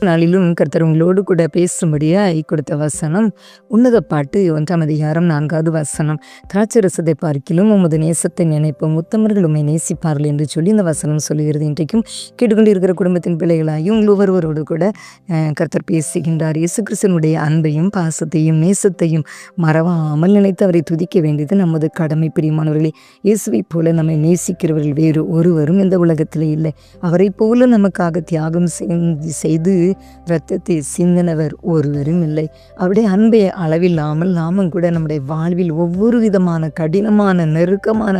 நாளிலும் கர்த்தர் உங்களோடு கூட பேசும்படியாய் கொடுத்த வசனம் உன்னத பாட்டு 1ஆம் அதிகாரம் 4வது வசனம். திராட்சரசத்தை பார்க்கிலும் உமது நேசத்தை நினைப்போம், உத்தமர்கள் உம்மை நேசிப்பார்கள் என்று சொல்லி இந்த வசனம் சொல்லுகிறது. இன்றைக்கும் கேட்டுக்கொண்டிருக்கிற குடும்பத்தின் பிள்ளைகளாயும் உங்கள் ஒவ்வொருவரோடு கூட கர்த்தர் பேசுகின்றார். இயேசு கிறிஸ்துவினுடைய அன்பையும் பாசத்தையும் நேசத்தையும் மறவாமல் நினைத்து அவரை துதிக்க வேண்டியது நமது கடமை. பிரியமானவர்களே, இயேசுவை போல நம்மை நேசிக்கிறவர்கள் வேறு ஒருவரும் இந்த உலகத்தில் இல்லை. அவரை போல நமக்காக தியாகம் செய்து இரத்தத்தை சிந்தினவர் ஒருவரும் இல்லை. அவருடைய அன்பை அளவில்லாமல் நாமும் கூட நம்முடைய வாழ்வில் ஒவ்வொரு விதமான கடினமான நெருக்கமான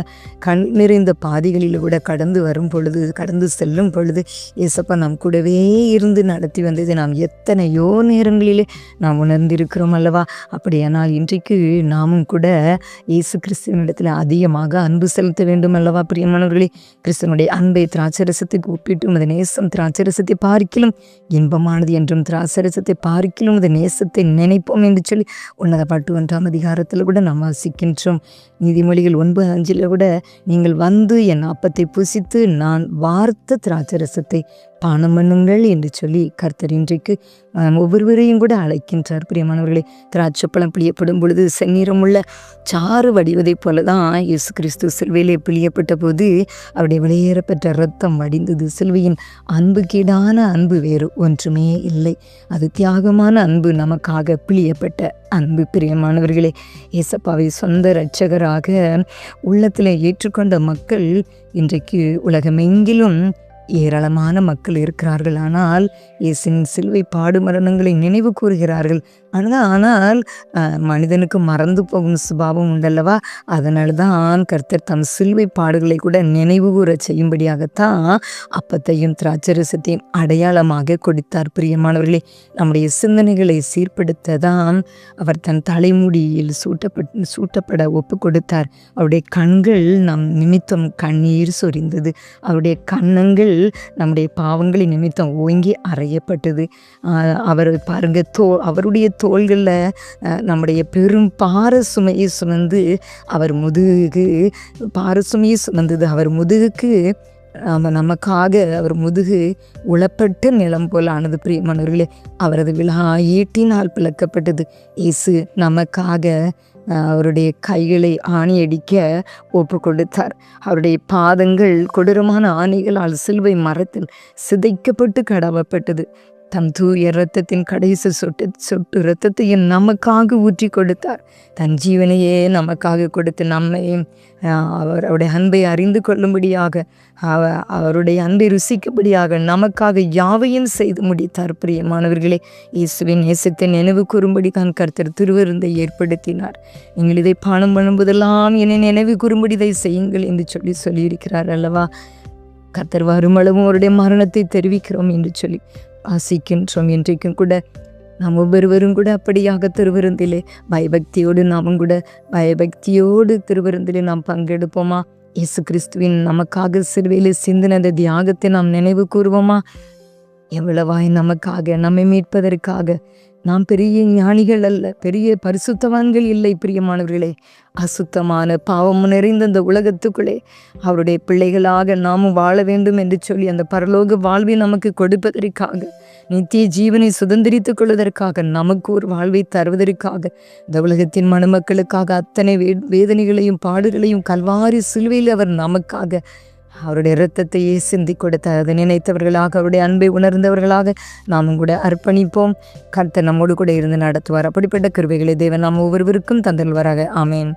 கண் நிறைந்த பாதைகளில் கூட கடந்து செல்லும் பொழுது இயேசப்பா நம் கூடவே இருந்து நடத்தி வந்தது நாம் எத்தனையோ நேரங்களிலே நாம் உணர்ந்திருக்கிறோம் அல்லவா? அப்படியானால் இன்றைக்கு நாமும் கூட இயேசு கிறிஸ்துவனிடத்தில் அதிகமாக அன்பு செலுத்த வேண்டும் அல்லவா? பிரியமானவர்களே, கிறிஸ்துவனுடைய அன்பை திராட்சரசத்துக்கு ஒப்பிட்டு உமது நேசம் திராட்சரசத்தை பார்க்கிலும் இன்பமானது என்றும் திராட்சரசத்தை பார்க்கிலும் உமது நேசத்தை நினைப்போம் என்று சொல்லி உன்னத பாட்டு 1ஆம் அதிகாரத்தில் கூட நாம் வாசிக்கின்றோம். நீதிமொழிகள் 9:5 கூட நீங்கள் வந்து என் அப்பத்தை புசித்து நான் வார்த்த திராட்சரசத்தை பானம் பண்ணுங்கள் என்று சொல்லி கர்த்தர் இன்றைக்கு ஒவ்வொருவரையும் கூட அழைக்கின்றார். பிரியமானவர்களே, திராட்சைப்பழம் பிழியப்படும் பொழுது செந்நிறமுள்ள சாறு வடிவதைப் போல தான் இயேசு கிறிஸ்து சிலுவையிலே பிழியப்பட்ட போது அவருடைய வெளியேறப்பெற்ற இரத்தம் வடிந்தது. சிலுவையின் அன்புக்கீடான அன்பு வேறு ஒன்றுமே இல்லை. அது தியாகமான அன்பு, நமக்காக பிழியப்பட்ட அன்பு. பிரியமானவர்களே, இயேசப்பாவை சொந்த இரட்சகராக உள்ளத்தில் ஏற்றுக்கொண்ட மக்கள் இன்றைக்கு உலகமெங்கிலும் ஏராளமான மக்கள் இருக்கிறார்கள். ஆனால் இயேசுவின் சிலுவை பாடு மரணங்களை நினைவு கூறுகிறார்கள். ஆனால் மனிதனுக்கு மறந்து போகும் சுபாவம் உண்டல்லவா? அதனால தான் கர்த்தர் தம் சிலுவை பாடுகளை கூட நினைவு கூற செய்யும்படியாகத்தான் அப்பத்தையும் திராட்சரசத்தையும் அடையாளமாக கொடுத்தார். பிரியமானவர்களே, நம்முடைய சிந்தனைகளை சீர்படுத்த தான் அவர் தன் தலைமுடியில் சூட்டப்பட ஒப்பு கொடுத்தார். அவருடைய கண்கள் நம் நிமித்தம் கண்ணீர் சொரிந்தது. அவருடைய கன்னங்கள் நம்முடைய பாவங்களின் நிமித்தம் ஓங்கி அறையப்பட்டது. அவர் பாருங்க, அவருடைய தோள்களில் நம்முடைய பெரும் பாரசுமையை சுமந்து அவர் முதுகுக்கு நமக்காக அவர் முதுகு உளப்பட்ட நிலம் போல் ஆனது. பிரியமானவர்களே, அவரது விழா ஈட்டினால் பிளக்கப்பட்டது. இயேசு நமக்காக அவருடைய கைகளை ஆணியடிக்க ஒப்பு கொடுத்தார். அவருடைய பாதங்கள் கொடூரமான ஆணிகளால் சிலுவை மரத்தில் சிதைக்கப்பட்டு கடவப்பட்டது. தம் தூய இரத்தத்தின் கடைசி சொட்டு இரத்தத்தையும் நமக்காக ஊற்றி கொடுத்தார். தன் ஜீவனையே நமக்காக கொடுத்து நம்மையும் அவருடைய அன்பை அறிந்து கொள்ளும்படியாக, அவருடைய அன்பை ருசிக்கும்படியாக நமக்காக யாவையும் செய்து முடித்தார். பிரியமானவர்களே, இயேசுவின் நேசத்தை நினைவு கூறும்படி தான் கர்த்தர் திருவிருந்தை ஏற்படுத்தினார். நீங்கள் இதை பானம் பண்ணும்போதெல்லாம் என்னை நினைவு கூறும்படி இதை செய்யுங்கள் என்று சொல்லியிருக்கிறார் அல்லவா? கர்த்தர் வருமளவும் அவருடைய மரணத்தை தெரிவிக்கிறோம் என்று சொல்லி ஆசிக்கின்றோம். இன்றைக்கும் கூட நாம் ஒவ்வொருவரும் கூட அப்படியாக திருவிருந்திலே பயபக்தியோடு திருவிருந்திலே நாம் பங்கெடுப்போமா? இயேசு கிறிஸ்துவின் நமக்காக சிலுவையிலே சிந்தின அந்த தியாகத்தை நாம் நினைவு கூறுவோமா? எவ்வளவாய் நமக்காக, நம்மை மீட்பதற்காக. நாம் பெரிய ஞானிகள் அல்ல, பெரிய பரிசுத்தவான்கள் இல்லை. பிரியமானவர்களே, அசுத்தமான பாவம் நிறைந்த அந்த உலகத்துக்குள்ளே அவருடைய பிள்ளைகளாக நாமும் வாழ வேண்டும் என்று சொல்லி அந்த பரலோக வாழ்வை நமக்கு கொடுப்பதற்காக, நித்திய ஜீவனை சுதந்திரித்துக் கொள்வதற்காக, நமக்கு ஒரு வாழ்வை தருவதற்காக, இந்த உலகத்தின் மணமக்களுக்காக அத்தனை வேதனைகளையும் பாடுகளையும் கல்வாரி சிலுவையில் அவர் நமக்காக அவருடைய இரத்தத்தையே சிந்தி கொடுத்தார். அதை நினைத்தவர்களாக, அவருடைய அன்பை உணர்ந்தவர்களாக நாமும் கூட அர்ப்பணிப்போம். கர்த்தர் நம்மோடு கூட இருந்து நடத்துவார். அப்படிப்பட்ட கிருபைகளை தேவன் நாம் ஒவ்வொருவருக்கும் தந்தல்வாராக. ஆமேன்.